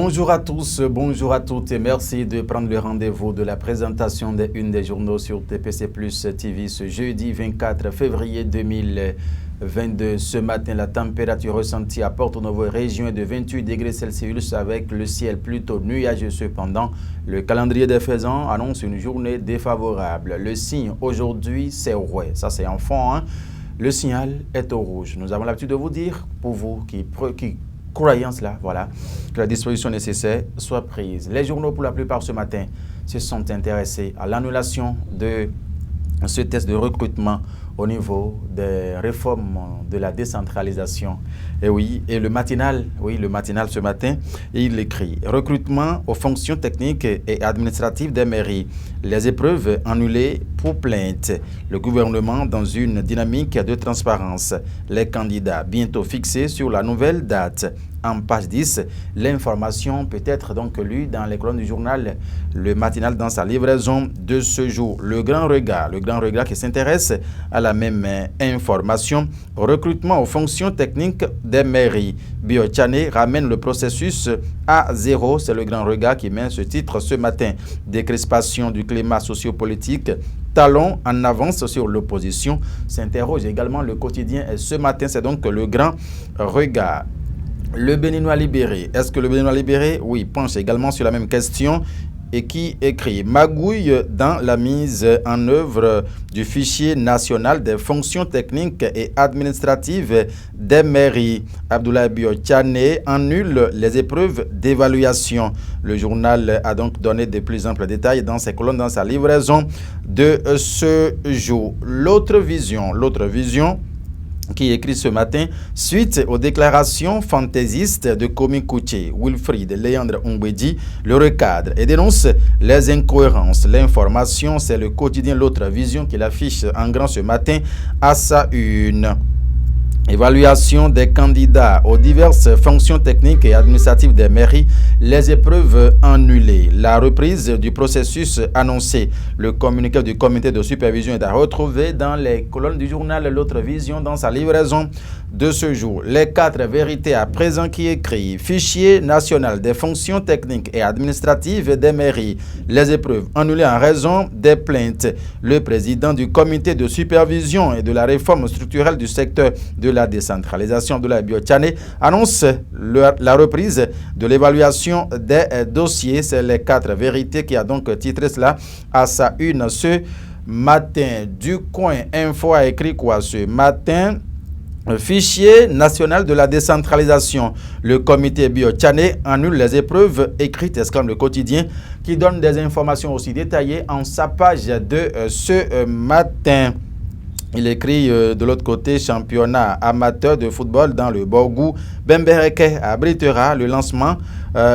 Bonjour à tous, bonjour à toutes et merci de prendre le rendez-vous de la présentation des unes des journaux sur TPC Plus TV ce jeudi 24 février 2022. Ce matin, la température ressentie à Porto Novo région est de 28 degrés Celsius avec le ciel plutôt nuageux. Cependant, le calendrier des faisans annonce une journée défavorable. Le signe aujourd'hui, c'est ouais, ça c'est en fond, hein? Le signal est au rouge. Nous avons l'habitude de vous dire, pour vous qui croyance là, voilà, que la disposition nécessaire soit prise. Les journaux, pour la plupart ce matin, se sont intéressés à l'annulation de ce test de recrutement au niveau des réformes de la décentralisation. Et oui, et le matinal ce matin, il écrit « Recrutement aux fonctions techniques et administratives des mairies. Les épreuves annulées pour plainte. Le gouvernement dans une dynamique de transparence. Les candidats bientôt fixés sur la nouvelle date. » En page 10, l'information peut être donc lue dans les colonnes du journal Le Matinal dans sa livraison de ce jour. Le grand regard qui s'intéresse à la même information. Recrutement aux fonctions techniques des mairies. Biochane ramène le processus à zéro. C'est le grand regard qui met ce titre ce matin. Décrispation du climat sociopolitique. Talon en avance sur l'opposition. S'interroge également le quotidien. Et ce matin, c'est donc le grand regard. Le Béninois libéré. Est-ce que le Béninois libéré, oui, penche également sur la même question et qui écrit « Magouille dans la mise en œuvre du fichier national des fonctions techniques et administratives des mairies. » Abdoulaye Biochane annule les épreuves d'évaluation. Le journal a donc donné de plus amples détails dans ses colonnes, dans sa livraison de ce jour. L'autre vision qui écrit ce matin, suite aux déclarations fantaisistes de Komi Kouché, Wilfried Léandre Ongwedi, le recadre et dénonce les incohérences. L'information, c'est le quotidien L'autre vision qui l'affiche en grand ce matin à sa une. Évaluation des candidats aux diverses fonctions techniques et administratives des mairies, les épreuves annulées, la reprise du processus annoncé. Le communiqué du comité de supervision est à retrouver dans les colonnes du journal L'autre vision dans sa livraison de ce jour. Les 4 vérités à présent qui écrit Fichier national des fonctions techniques et administratives des mairies, les épreuves annulées en raison des plaintes. Le président du comité de supervision et de la réforme structurelle du secteur de la décentralisation de la Biochane annonce la reprise de l'évaluation des dossiers. C'est les 4 vérités qui a donc titré cela à sa une ce matin. Du Coin Info a écrit quoi ce matin? Fichier national de la décentralisation. Le comité Biochane annule les épreuves écrites, exclame le quotidien, qui donne des informations aussi détaillées en sa page de ce matin. Il écrit de l'autre côté, championnat amateur de football dans le Borgou. Bembereke abritera le lancement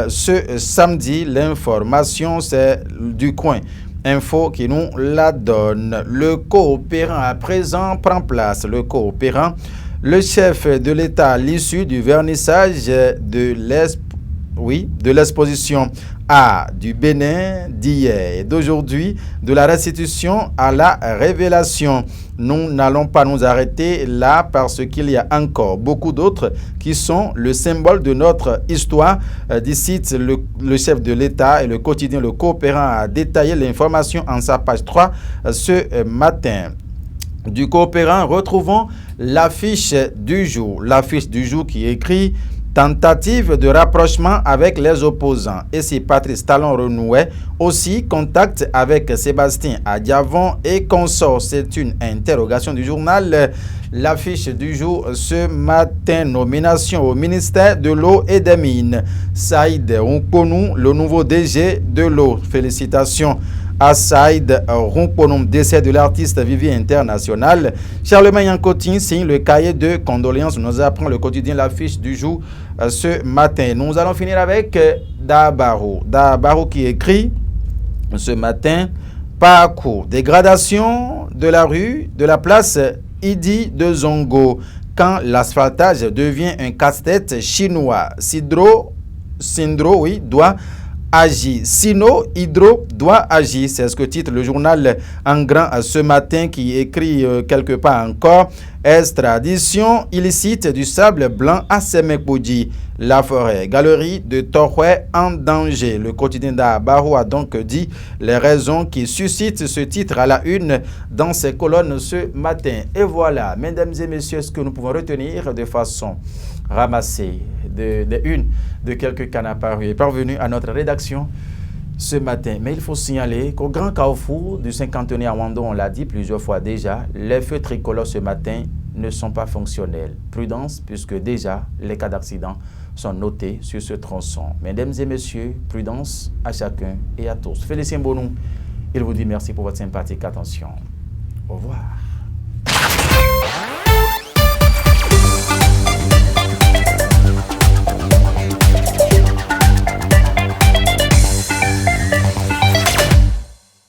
ce samedi. L'information, c'est du Coin Info qui nous la donne. Le coopérant à présent prend place. Le coopérant, le chef de l'État à l'issue du vernissage de l'exposition A du Bénin d'hier et d'aujourd'hui, de la restitution à la révélation. Nous n'allons pas nous arrêter là parce qu'il y a encore beaucoup d'autres qui sont le symbole de notre histoire. D'ici, le chef de l'État et le quotidien Le Coopérant a détaillé l'information en sa page 3 ce matin. Du Coopérant, retrouvons l'affiche du jour. L'affiche du jour qui écrit tentative de rapprochement avec les opposants. Et si Patrice Talon renouait aussi contact avec Sébastien Adiavon et consort. C'est une interrogation du journal. L'affiche du jour ce matin, nomination au ministère de l'eau et des mines. Saïd Ronkonou, le nouveau DG de l'eau. Félicitations à Saïd Ronkonou, décès de l'artiste Vivier International. Charlemagne Yankotin signe le cahier de condoléances. Nous apprend le quotidien l'affiche du jour ce matin. Nous allons finir avec Dabaro. Dabaro qui écrit ce matin, parcours, dégradation de la rue, de la place Idi de Zongo, quand l'asphaltage devient un casse-tête chinois. Sindro doit agir. Sinon, Hydro doit agir. C'est ce que titre le journal en grand ce matin qui écrit quelque part encore. Extradition illicite du sable blanc à Semekboudi. La forêt, galerie de Torhoué en danger. Le quotidien d'Abarou a donc dit les raisons qui suscitent ce titre à la une dans ses colonnes ce matin. Et voilà, mesdames et messieurs, ce que nous pouvons retenir de façon ramassée de une de quelques canards parus est parvenu à notre rédaction ce matin. Mais il faut signaler qu'au Grand Carrefour du 50e à Wando, on l'a dit plusieurs fois déjà, les feux tricolores ce matin ne sont pas fonctionnels. Prudence, puisque déjà les cas d'accident sont notés sur ce tronçon. Mesdames et messieurs, prudence à chacun et à tous. Félicien Bonou, il vous dit merci pour votre sympathique attention. Au revoir.